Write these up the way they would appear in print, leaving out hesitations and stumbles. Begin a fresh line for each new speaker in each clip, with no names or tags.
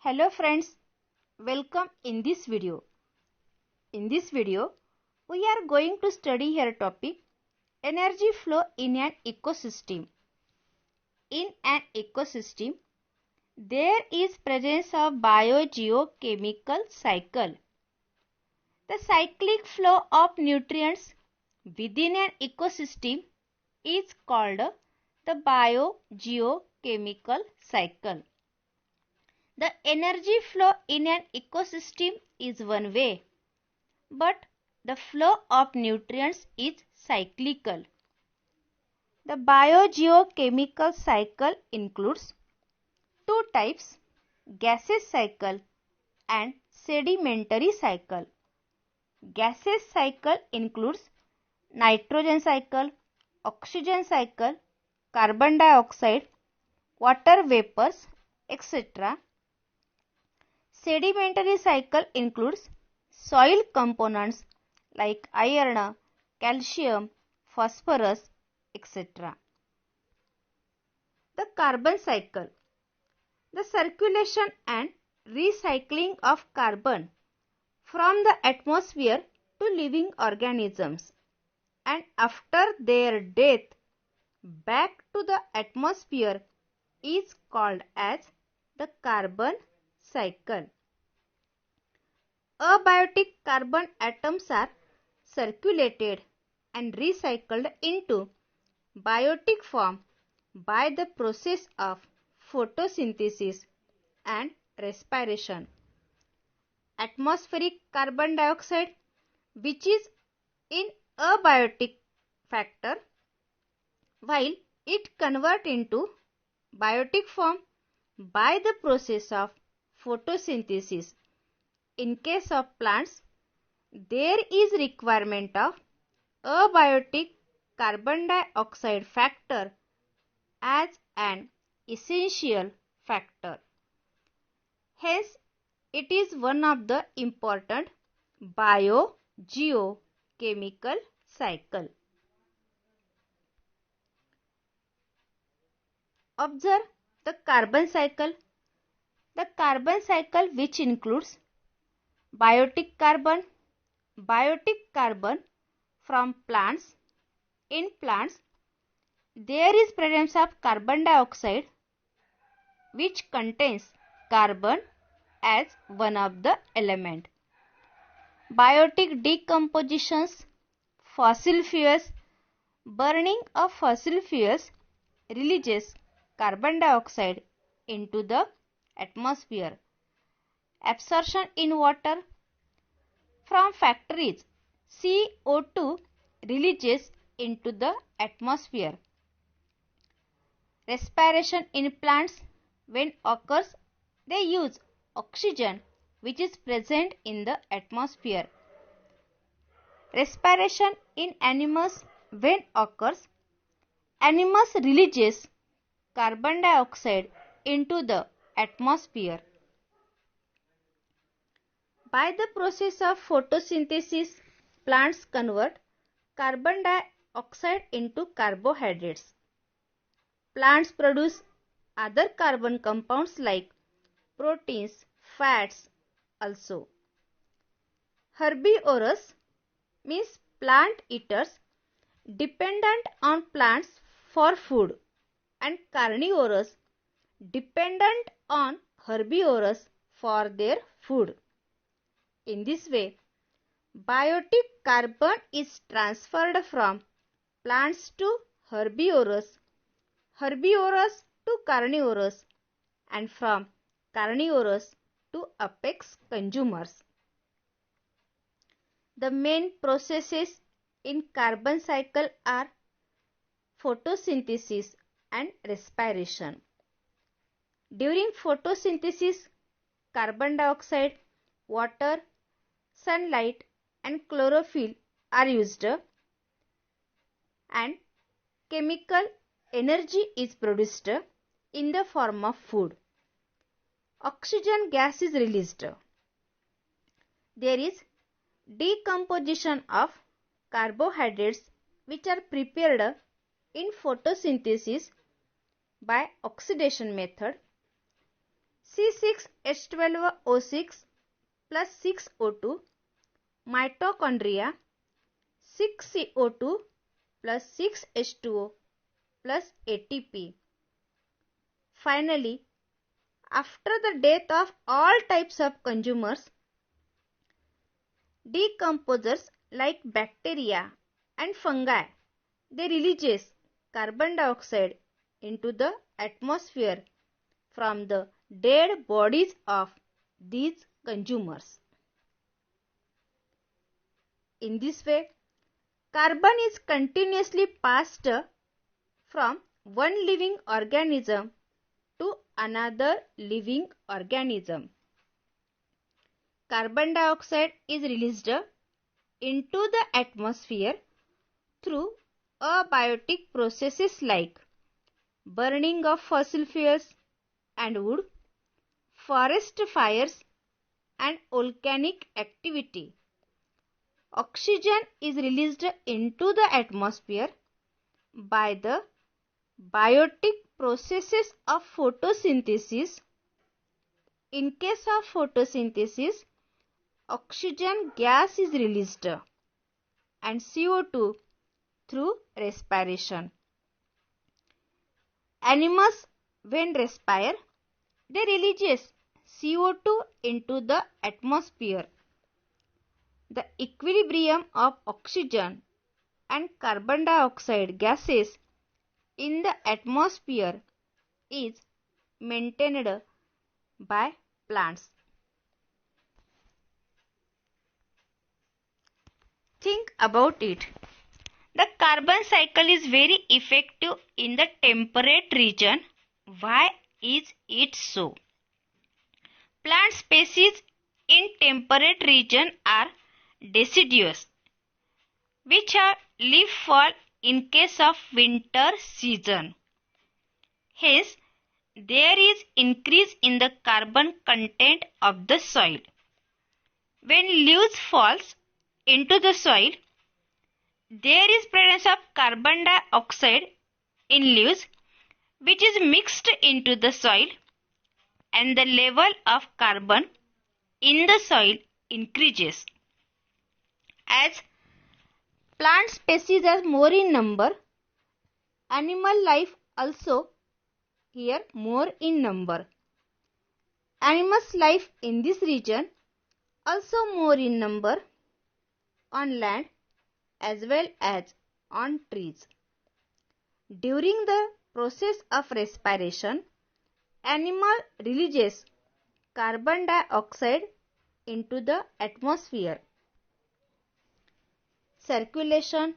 Hello friends, welcome in this video. In this video, we are going to study here topic energy flow in an ecosystem. In an ecosystem, there is presence of biogeochemical cycle. The cyclic flow of nutrients within an ecosystem is called the biogeochemical cycle. The energy flow in an ecosystem is one way, but the flow of nutrients is cyclical. The biogeochemical cycle includes two types, gaseous cycle and sedimentary cycle. Gaseous cycle includes nitrogen cycle, oxygen cycle, carbon dioxide, water vapors, etc. Sedimentary cycle includes soil components like iron, calcium, phosphorus, etc. The carbon cycle. The circulation and recycling of carbon from the atmosphere to living organisms and after their death back to the atmosphere is called as the carbon cycle. Abiotic carbon atoms are circulated and recycled into biotic form by the process of photosynthesis and respiration. Atmospheric carbon dioxide, which is in abiotic factor, while it convert into biotic form by the process of photosynthesis. In case of plants, there is requirement of abiotic carbon dioxide factor as an essential factor. Hence, it is one of the important biogeochemical cycle. Observe the carbon cycle. The carbon cycle, which includes biotic carbon from plants. In plants, there is presence of carbon dioxide which contains carbon as one of the element. Biotic decompositions, fossil fuels, burning of fossil fuels releases carbon dioxide into the atmosphere. Absorption in water from factories, CO2 releases into the atmosphere. Respiration in plants, when occurs, they use oxygen which is present in the atmosphere. Respiration in animals, when occurs, animals releases carbon dioxide into the atmosphere. By the process of photosynthesis, plants convert carbon dioxide into carbohydrates. Plants produce other carbon compounds like proteins, fats also. Herbivorous means plant eaters dependent on plants for food, and carnivorous dependent on herbivores for their food. In this way, biotic carbon is transferred from plants to herbivorous, herbivorous to carnivorous, and from carnivorous to apex consumers. The main processes in carbon cycle are photosynthesis and respiration. During photosynthesis, carbon dioxide, water, sunlight and chlorophyll are used and chemical energy is produced in the form of food. Oxygen gas is released. There is decomposition of carbohydrates which are prepared in photosynthesis by oxidation method. C6H12O6 plus 6O2, mitochondria 6CO2 plus 6H2O plus ATP. Finally, after the death of all types of consumers, decomposers like bacteria and fungi, they release carbon dioxide into the atmosphere from the dead bodies of these consumers. In this way, carbon is continuously passed from one living organism to another living organism. Carbon dioxide is released into the atmosphere through abiotic processes like burning of fossil fuels and wood, forest fires, and volcanic activity. Oxygen is released into the atmosphere by the biotic processes of photosynthesis. In case of photosynthesis, oxygen gas is released and CO2 through respiration. Animals, when respire, they release CO2 into the atmosphere. The equilibrium of oxygen and carbon dioxide gases in the atmosphere is maintained by plants. Think about it. The carbon cycle is very effective in the temperate region. Why is it so? Plant species in temperate region are deciduous, which are leaf fall in case of winter season. Hence, there is increase in the carbon content of the soil. When leaves falls into the soil, there is presence of carbon dioxide in leaves, which is mixed into the soil, and the level of carbon in the soil increases. As plant species are more in number, animal life also here more in number. Animals' life in this region also more in number on land as well as on trees. During the process of respiration, animal releases carbon dioxide into the atmosphere. Circulation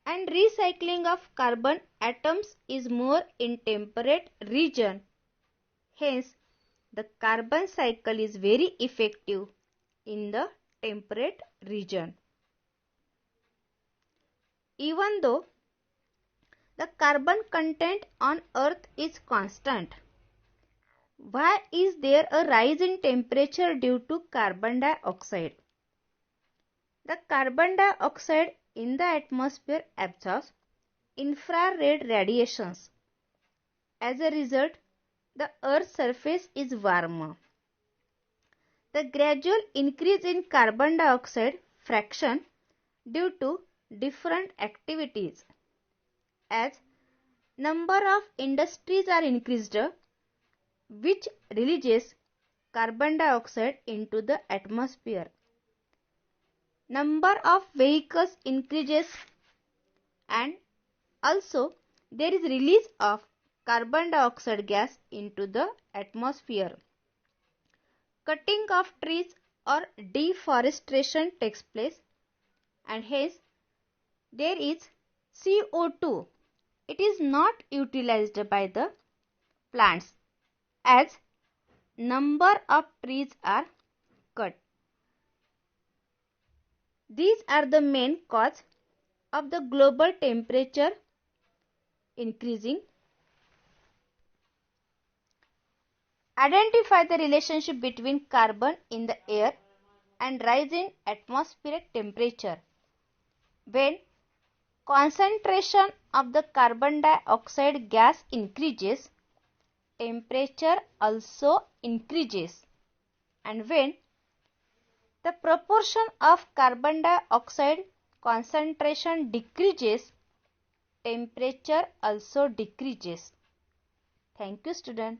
and recycling of carbon atoms is more in temperate region. Hence, the carbon cycle is very effective in the temperate region. Even though the carbon content on Earth is constant, why is there a rise in temperature due to carbon dioxide? The carbon dioxide in the atmosphere absorbs infrared radiations. As a result, the Earth's surface is warmer. The gradual increase in carbon dioxide fraction due to different activities. As number of industries are increased, which releases carbon dioxide into the atmosphere. Number of vehicles increases and also there is release of carbon dioxide gas into the atmosphere. Cutting of trees or deforestation takes place and hence there is CO2. It is not utilized by the plants as number of trees are cut. These are the main cause of the global temperature increasing. Identify the relationship between carbon in the air and rise in atmospheric temperature. When concentration of the carbon dioxide gas increases, temperature also increases, and when the proportion of carbon dioxide concentration decreases, temperature also decreases. Thank you, student.